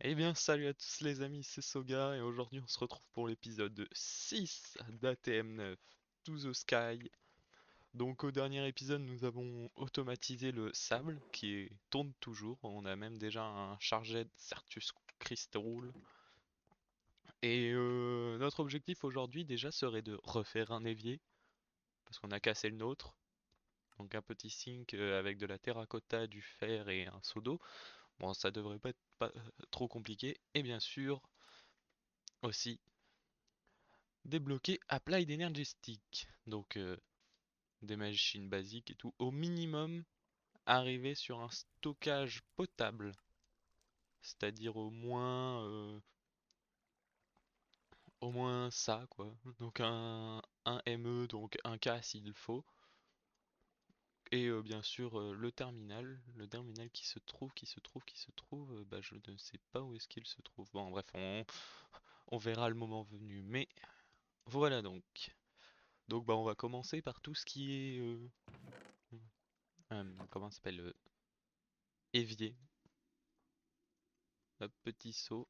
Eh bien, salut à tous les amis, c'est Soga et aujourd'hui on se retrouve pour l'épisode 6 d'ATM9 To the Sky. Donc au dernier épisode nous avons automatisé le sable tourne toujours. On a même déjà un chargé de Certus Crystal. Et notre objectif aujourd'hui déjà serait de refaire un évier parce qu'on a cassé le nôtre. Donc un petit sink avec de la terracotta, du fer et un seau d'eau. Bon, ça devrait pas être trop compliqué. Et bien sûr aussi débloquer Applied Energy Stick. Donc des machines basiques et tout. Au minimum, arriver sur un stockage potable. C'est-à-dire au moins ça quoi. Donc un ME, donc un K s'il faut. Et bien sûr le terminal qui se trouve, bah je ne sais pas où est-ce qu'il se trouve. Bon bref, on verra le moment venu. Mais voilà donc. Donc bah on va commencer par tout ce qui est comment ça s'appelle, évier. Hop, petit saut.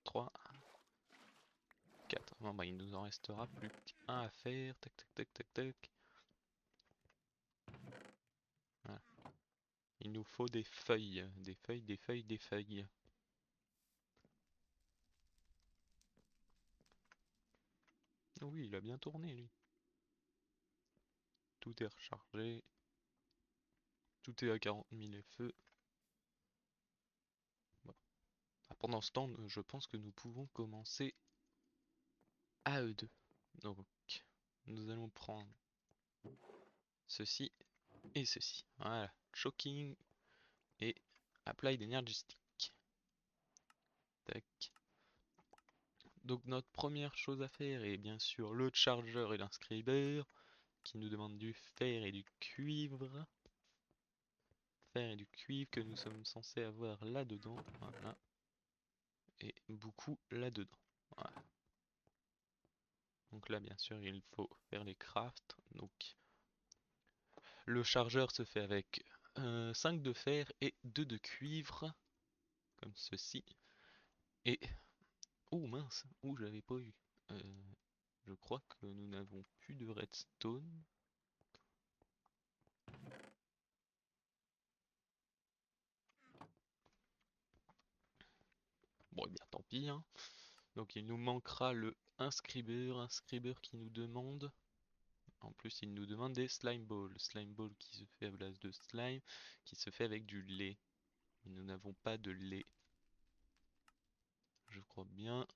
3, 4. Bon bah il nous en restera plus qu'un à faire. Tac tac tac tac tac. Voilà. Il nous faut des feuilles. Des feuilles, des feuilles, des feuilles. Oh oui, il a bien tourné lui. Tout est rechargé. Tout est à 40 000 feux. Bon. Ah, pendant ce temps, je pense que nous pouvons commencer à E2. Donc, nous allons prendre ceci et ceci. Voilà. Shocking et Applied Energy Stick. Tac. Donc notre première chose à faire est bien sûr le chargeur et l'inscribeur qui nous demandent du fer et du cuivre. Fer et du cuivre que nous sommes censés avoir là-dedans. Voilà. Et beaucoup là-dedans. Voilà. Donc là bien sûr il faut faire les crafts. Donc le chargeur se fait avec 5 de fer et 2 de cuivre. Comme ceci. Et... Oh mince, oh j'avais pas eu. Euh, je crois que nous n'avons plus de redstone. Bon, eh bien tant pis, hein. Donc il nous manquera le inscribeur qui nous demande. En plus, il nous demande des slime balls. Slime ball qui se fait à base de slime, qui se fait avec du lait. Et nous n'avons pas de lait. Je crois bien.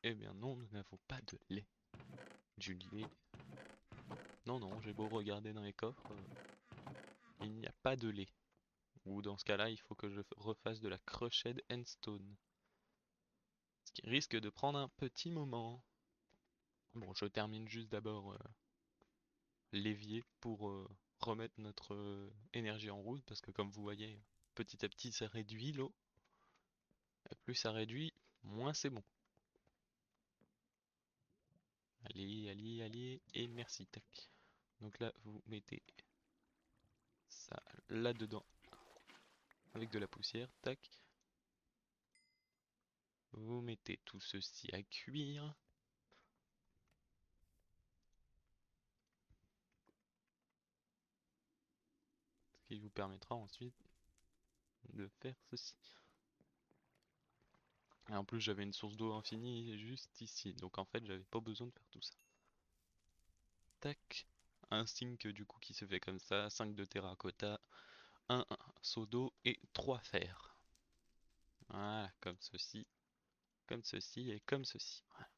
Eh bien non, nous n'avons pas de lait. Du lait. Non, non, j'ai beau regarder dans les coffres, il n'y a pas de lait. Ou dans ce cas-là, il faut que je refasse de la crushed endstone. Ce qui risque de prendre un petit moment. Bon, je termine juste d'abord l'évier pour remettre notre énergie en route parce que comme vous voyez, petit à petit ça réduit l'eau. Et plus ça réduit, moins c'est bon. Allez, allez, allez, et merci, tac. Donc là, vous mettez ça là-dedans avec de la poussière, tac. Vous mettez tout ceci à cuire. Ce qui vous permettra ensuite de faire ceci. Et en plus, j'avais une source d'eau infinie juste ici. Donc en fait, j'avais pas besoin de faire tout ça. Tac. Un sink du coup qui se fait comme ça. 5 de terracotta. Un seau d'eau et 3 fers. Voilà, comme ceci et comme ceci. Voilà.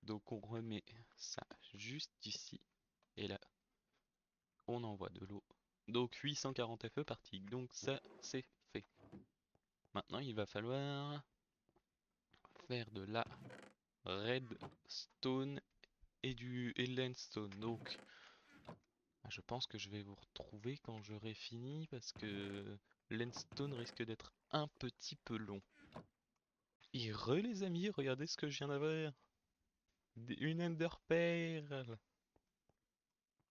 Donc on remet ça juste ici. Et là, on envoie de l'eau. Donc 840 FE par tic. Donc ça, c'est fait. Maintenant, il va falloir faire de la redstone et du landstone. Donc, je pense que je vais vous retrouver quand j'aurai fini parce que landstone risque d'être un petit peu long. Et les amis, regardez ce que je viens d'avoir. Une Ender Pearl.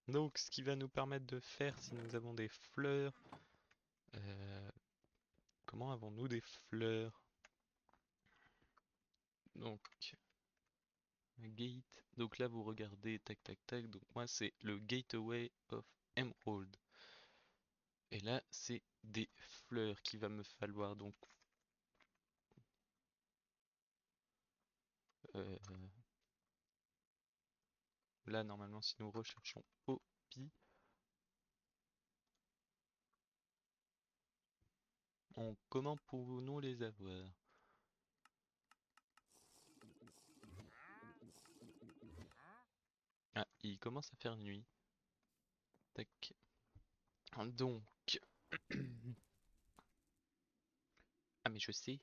Donc ce qui va nous permettre de faire si nous avons des fleurs. euh, Comment avons-nous des fleurs? Donc gate. Donc là vous regardez tac tac tac. Donc moi c'est le Gateway of Emerald. Et là c'est des fleurs qu'il va me falloir. Donc euh, là normalement si nous recherchons Poppy, comment pouvons-nous les avoir? Ah, il commence à faire nuit. Tac. Donc, ah mais je sais.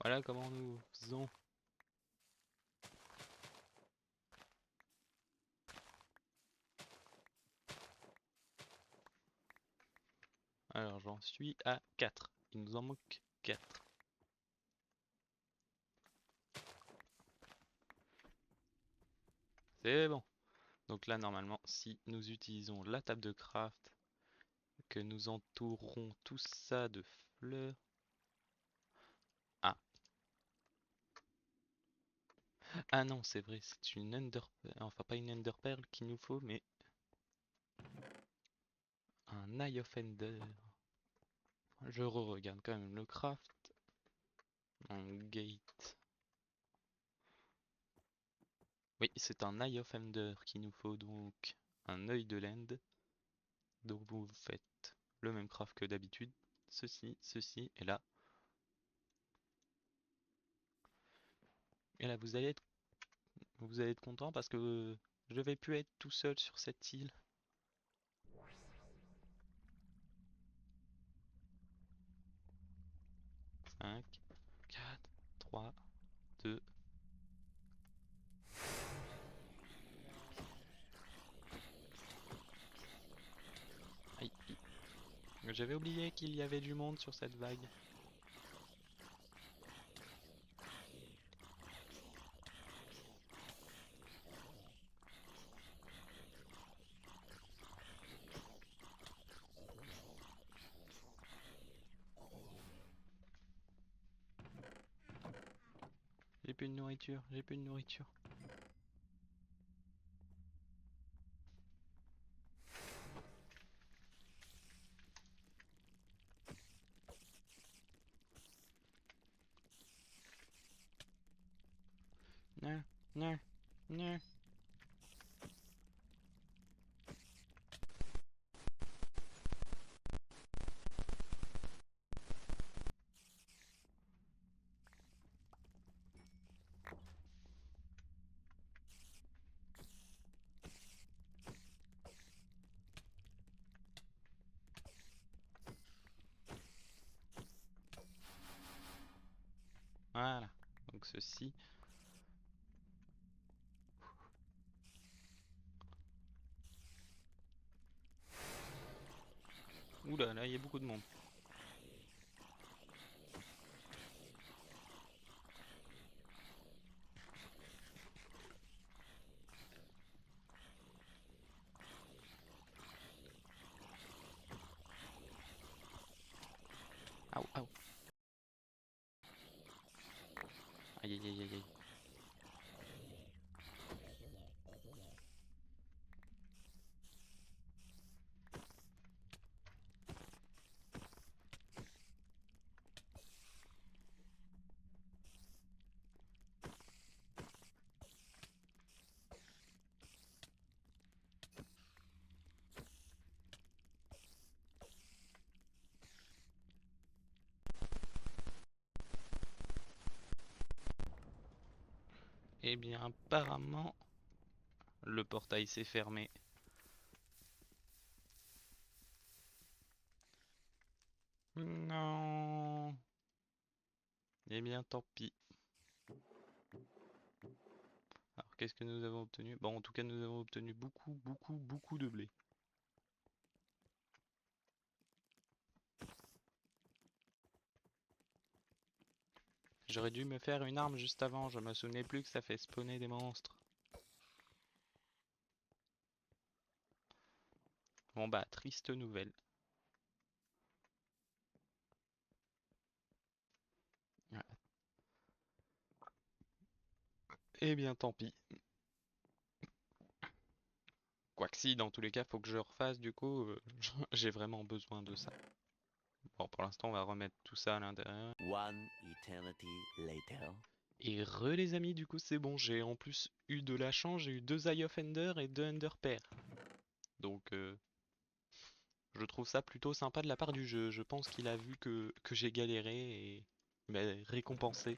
Voilà comment nous faisons. Alors j'en suis à 4. Il nous en manque 4. C'est bon. Donc là normalement, si nous utilisons la table de craft, que nous entourons tout ça de fleurs. Ah, ah non, c'est vrai, c'est une Ender... Enfin pas une Ender Pearl qu'il nous faut, mais un Eye of Ender. Je re-regarde quand même le craft. En gate. Oui, c'est un Eye of Ender qu'il nous faut, donc un œil de l'end. Donc vous faites le même craft que d'habitude. Ceci, ceci, et là. Et là vous allez être content parce que je vais plus être tout seul sur cette île. 5, 4, 3, 2. Aïe, aïe. J'avais oublié qu'il y avait du monde sur cette vague. J'ai plus de nourriture, j'ai plus de nourriture. Non, non, non. Voilà. Donc ceci. Oula, là il y a beaucoup de monde. Aïe, aïe. Aïe, aïe, aïe, aïe, aïe. Eh bien, apparemment, le portail s'est fermé. Non. Eh bien, tant pis. Alors, qu'est-ce que nous avons obtenu? Bon, en tout cas, nous avons obtenu beaucoup, beaucoup, beaucoup de blé. J'aurais dû me faire une arme juste avant, je me souvenais plus que ça fait spawner des monstres. Bon bah, triste nouvelle. Ouais. Eh bien tant pis. Quoique si, dans tous les cas, faut que je refasse du coup, j'ai vraiment besoin de ça. Bon, pour l'instant, on va remettre tout ça à l'intérieur. One eternity later. Et les amis, du coup, c'est bon, j'ai en plus eu de la chance, j'ai eu 2 Eye of Ender et 2 Ender Pearl. Donc, je trouve ça plutôt sympa de la part du jeu. Je pense qu'il a vu que j'ai galéré et il m'a récompensé.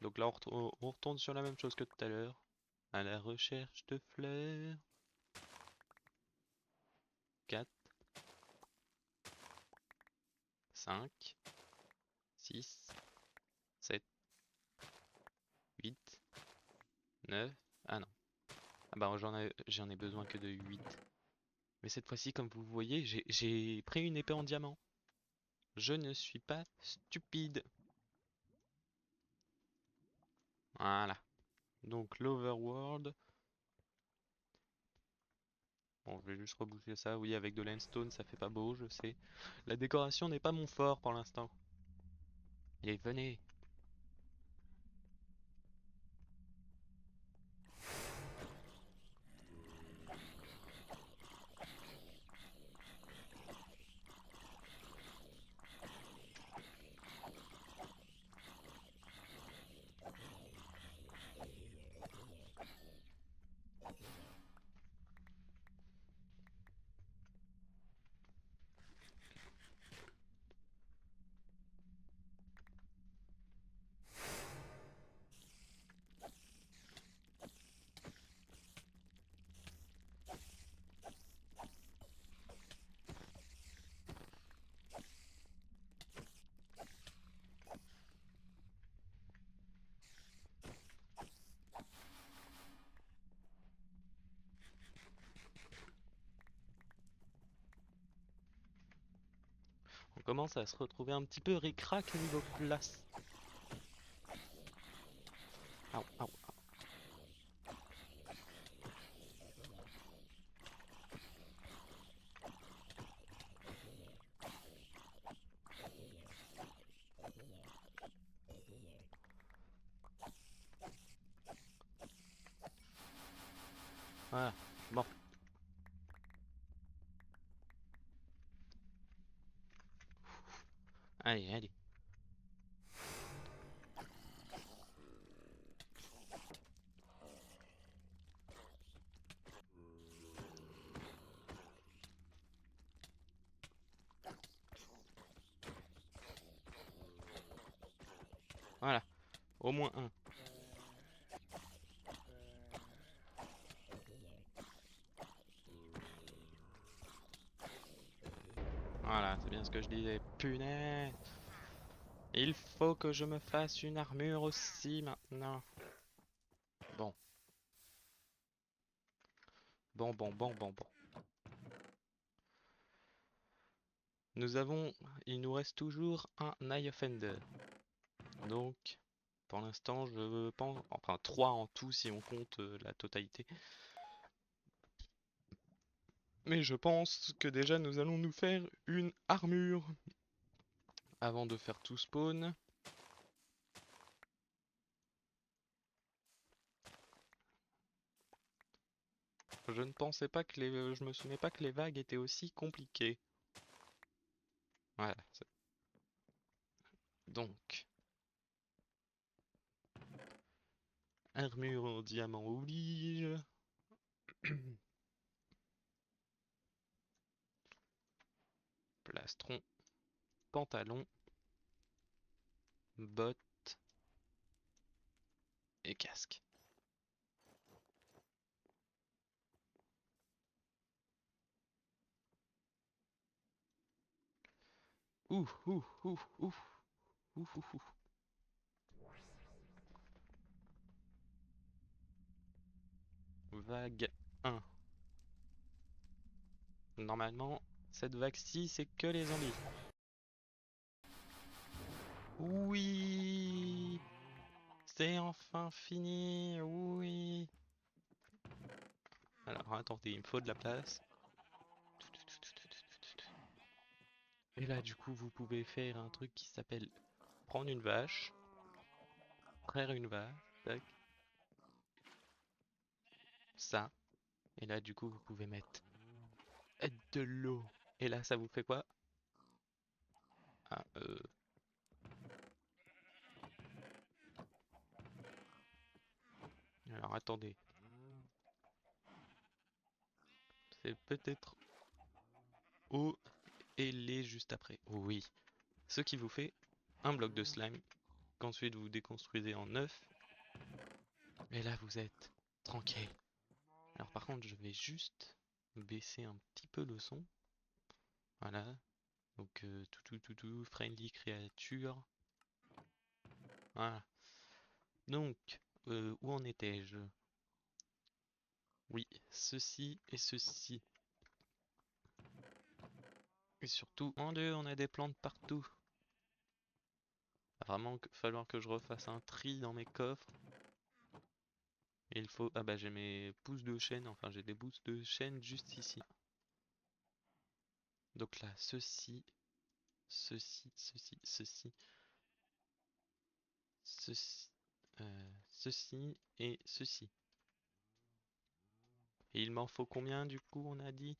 Donc là, on retourne sur la même chose que tout à l'heure. À la recherche de fleurs. 4, 5, 6, 7, 8, 9. Ah non. Ah bah j'en ai besoin que de 8. Mais cette fois-ci, comme vous voyez, j'ai pris une épée en diamant. Je ne suis pas stupide. Voilà. Donc l'Overworld. Bon, je vais juste reboucher ça. Oui, avec de l'endstone, ça fait pas beau, je sais. La décoration n'est pas mon fort pour l'instant. Allez, venez. On commence à se retrouver un petit peu ric-rac niveau place. Au, au. Voilà. Bon. Allez, allez. Voilà. Au moins un. Voilà, c'est bien ce que je disais. Punaise. Il faut que je me fasse une armure aussi maintenant. Bon. Bon. Il nous reste toujours un Eye of Ender. Donc, pour l'instant, je pense, enfin 3 en tout si on compte la totalité. Mais je pense que déjà nous allons nous faire une armure avant de faire tout spawn. Je ne pensais pas que je me souvenais pas que les vagues étaient aussi compliquées. Voilà. Donc, armure en diamant oblige. Plastron, pantalon, bottes et casque. Ouh, ouh, ouh, ouh, ouh, ouh, ouh. Vague 1. Normalement, Cette vague-ci, c'est que les zombies. Oui, c'est enfin fini. Oui. Alors attendez, il me faut de la place. Et là, du coup, vous pouvez faire un truc qui s'appelle prendre une vache, traire une vache, tac, ça. Et là, du coup, vous pouvez mettre de l'eau. Et là, ça vous fait quoi? Ah, alors attendez, c'est peut-être eau et lait juste après. Oui. Ce qui vous fait un bloc de slime qu'ensuite vous déconstruisez en œuf. Et là, vous êtes tranquille. Alors par contre, je vais juste baisser un petit peu le son. Voilà. Donc friendly créature. Voilà. Donc, où en étais-je? Oui, ceci et ceci. Et surtout, en deux, on a des plantes partout. Va vraiment falloir que je refasse un tri dans mes coffres. Et il faut... Ah bah j'ai mes pousses de chêne, enfin j'ai des pousses de chêne juste ici. Donc là, ceci, ceci, ceci, ceci et ceci. Et il m'en faut combien du coup on a dit?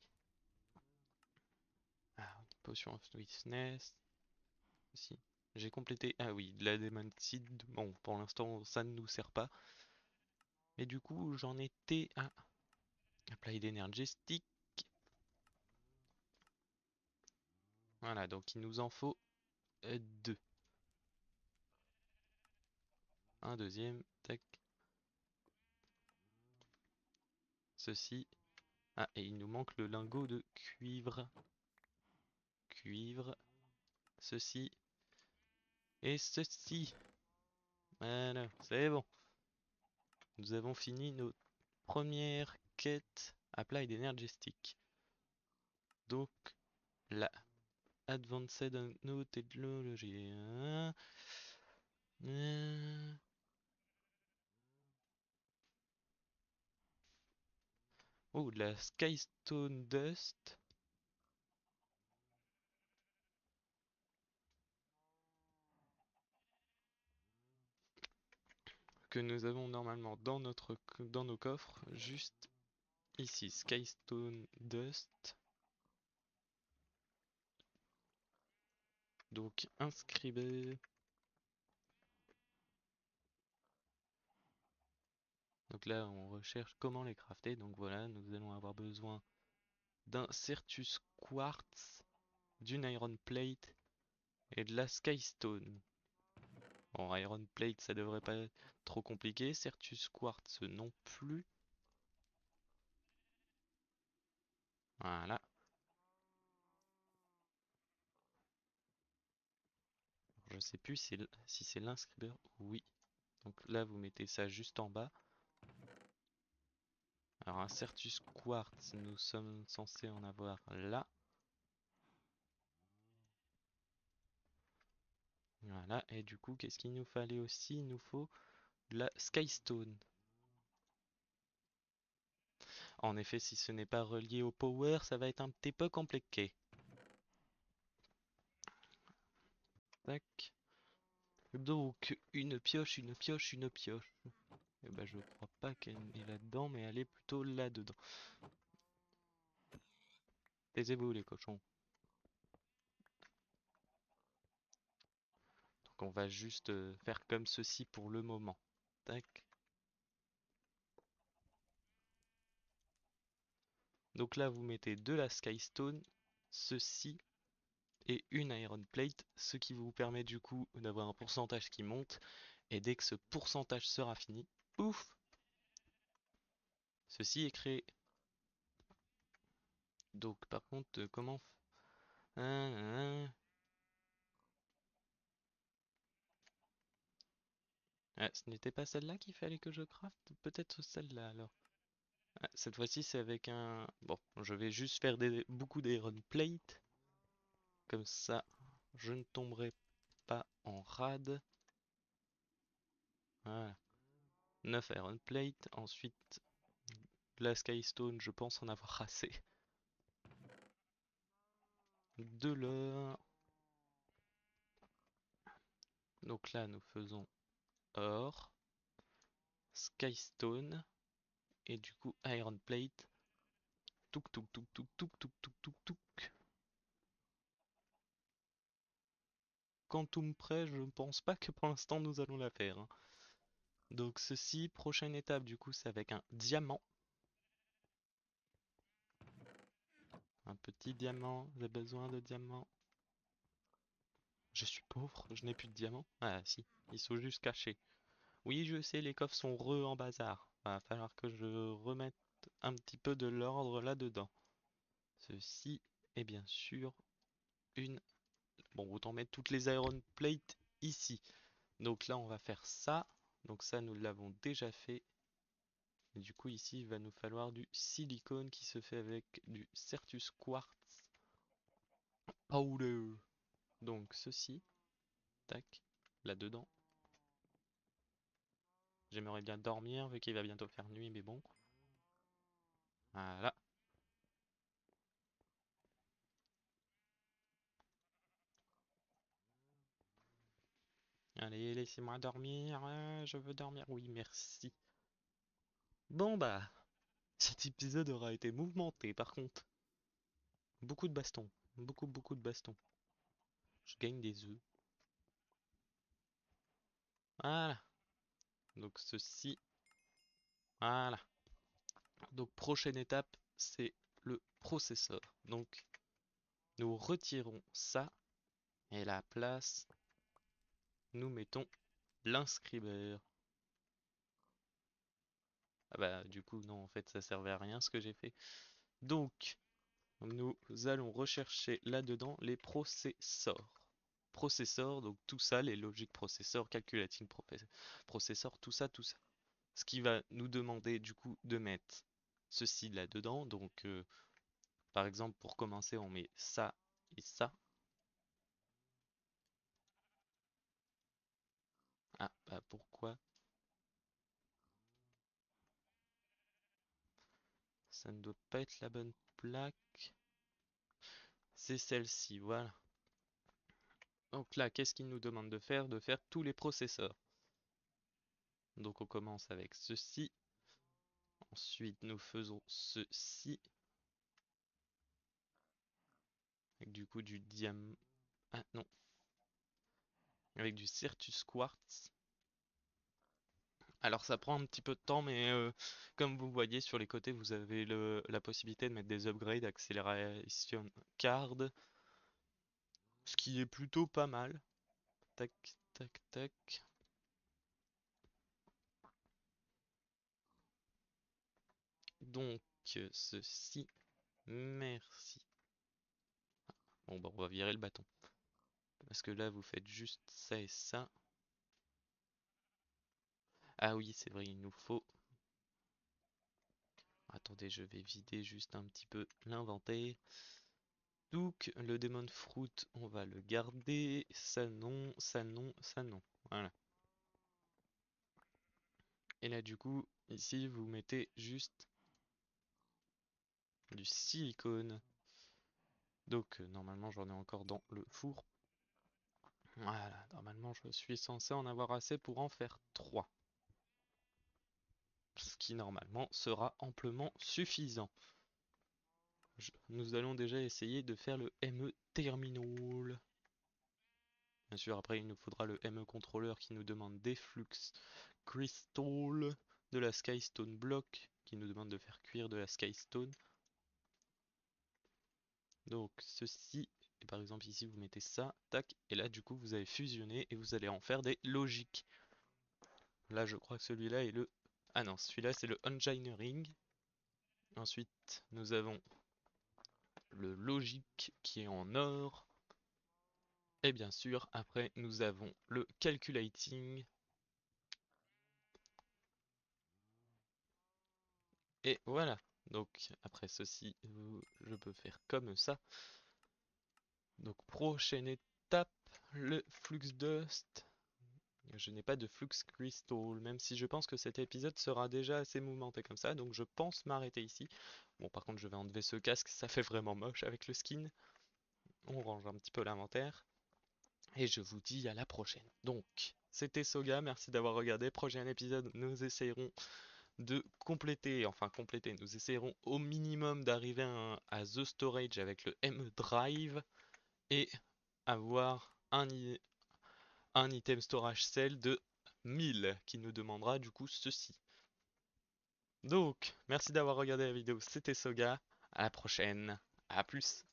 Ah, potion of sweetness. Si. J'ai complété. Ah oui, de la Demon Seed. Bon, pour l'instant, ça ne nous sert pas. Mais du coup, j'en étais à Applied Energy Stick. Voilà, donc il nous en faut deux. Un deuxième. Tac. Ceci. Ah, et il nous manque le lingot de cuivre. Cuivre. Ceci. Et ceci. Voilà, c'est bon. Nous avons fini nos premières quêtes Applied Energy Stick. Donc, la Advanced Nanotechnology. Oh, de la Skystone Dust. Que nous avons normalement dans nos coffres, juste ici. Skystone Dust. Donc, inscribez. Donc là, on recherche comment les crafter. Donc voilà, nous allons avoir besoin d'un Certus Quartz, d'une Iron Plate et de la Skystone. Bon, Iron Plate, ça devrait pas être trop compliqué. Certus Quartz non plus. Voilà. Je sais plus si c'est l'inscripteur. Oui. Donc là, vous mettez ça juste en bas. Alors un Certus Quartz, nous sommes censés en avoir là. Voilà. Et du coup, qu'est-ce qu'il nous fallait aussi? Il nous faut de la Skystone. En effet, si ce n'est pas relié au power, ça va être un petit peu compliqué. Tac. Donc, une pioche, une pioche, une pioche. Eh ben, je crois pas qu'elle est là-dedans, mais elle est plutôt là-dedans. Taisez-vous, les cochons. Donc, on va juste faire comme ceci pour le moment. Tac. Donc là, vous mettez de la Skystone, ceci, et une Iron Plate, ce qui vous permet du coup d'avoir un pourcentage qui monte. Et dès que ce pourcentage sera fini, pouf, ceci est créé. Donc par contre, comment... Ah, ce n'était pas celle-là qu'il fallait que je craft? Peut-être celle-là alors. Ah, cette fois-ci, c'est avec un... Bon, je vais juste faire beaucoup d'iron plate. Comme ça, je ne tomberai pas en rade. Voilà. 9 iron plate. Ensuite, la skystone, je pense en avoir assez. De l'or. Donc là, nous faisons or, skystone et du coup iron plate. Touk touk touk touk touk touk touk touk touk. Quantum près, je ne pense pas que pour l'instant nous allons la faire, hein. Donc ceci, prochaine étape du coup, c'est avec un diamant. Un petit diamant, j'ai besoin de diamants. Je suis pauvre, je n'ai plus de diamants. Ah si, ils sont juste cachés. Oui, je sais, les coffres sont en bazar. Va falloir que je remette un petit peu de l'ordre là-dedans. Ceci est bien sûr une... Bon, autant mettre toutes les iron plates ici. Donc là, on va faire ça. Donc ça, nous l'avons déjà fait. Et du coup, ici, il va nous falloir du silicone qui se fait avec du Certus Quartz Powder. Donc ceci, tac, là-dedans. J'aimerais bien dormir vu qu'il va bientôt faire nuit, mais bon. Voilà. Allez, laissez-moi dormir. Je veux dormir. Oui, merci. Bon bah, cet épisode aura été mouvementé par contre. Beaucoup de bastons. Beaucoup de bastons. Je gagne des œufs. Voilà. Donc ceci. Voilà. Donc prochaine étape, c'est le processeur. Donc nous retirons ça et à la place, nous mettons l'inscribeur. Ah bah du coup non, en fait ça servait à rien ce que j'ai fait. Donc nous allons rechercher là-dedans les processeurs. Processeurs, donc tout ça, les logiques processeurs, calculating processeurs, tout ça, tout ça. Ce qui va nous demander du coup de mettre ceci là-dedans. Donc par exemple pour commencer on met ça et ça. Ah bah pourquoi ça ne doit pas être la bonne plaque? C'est celle-ci, voilà. Donc là, qu'est-ce qu'il nous demande de faire? De faire tous les processeurs. Donc on commence avec ceci. Ensuite, nous faisons ceci. Avec du coup du diamant. Ah non. Avec du Certus Quartz. Alors ça prend un petit peu de temps, mais comme vous voyez sur les côtés, vous avez la possibilité de mettre des upgrades, accélération card. Ce qui est plutôt pas mal. Tac, tac, tac. Donc ceci. Merci. Bon bah on va virer le bâton. Parce que là vous faites juste ça et ça. Ah oui c'est vrai il nous faut... Attendez je vais vider juste un petit peu l'inventaire. Donc le Demon Fruit on va le garder. Ça non, ça non, ça non. Voilà. Et là du coup ici vous mettez juste du silicone. Donc normalement j'en ai encore dans le four. Voilà, normalement je suis censé en avoir assez pour en faire 3. Ce qui normalement sera amplement suffisant. Nous allons déjà essayer de faire le ME Terminal. Bien sûr, après il nous faudra le ME Controller qui nous demande des flux Crystal, de la Skystone Block qui nous demande de faire cuire de la Skystone. Donc ceci, et par exemple ici vous mettez ça, tac, et là du coup vous allez fusionner et vous allez en faire des logiques. Là je crois que celui-là est le... Ah non, celui-là c'est le Engineering. Ensuite nous avons le logique qui est en or. Et bien sûr, après, nous avons le calculating. Et voilà. Donc après ceci, je peux faire comme ça. Donc prochaine étape, le flux dust. Je n'ai pas de flux crystal, même si je pense que cet épisode sera déjà assez mouvementé comme ça, donc je pense m'arrêter ici. Bon, par contre, je vais enlever ce casque, ça fait vraiment moche avec le skin. On range un petit peu l'inventaire. Et je vous dis à la prochaine. Donc, c'était Soga, merci d'avoir regardé. Prochain épisode, nous essayerons de compléter, enfin compléter, nous essayerons au minimum d'arriver à The Storage avec le M Drive et avoir un item storage cell de 1000 qui nous demandera du coup ceci. Donc, merci d'avoir regardé la vidéo, c'était Soga, à la prochaine, à plus.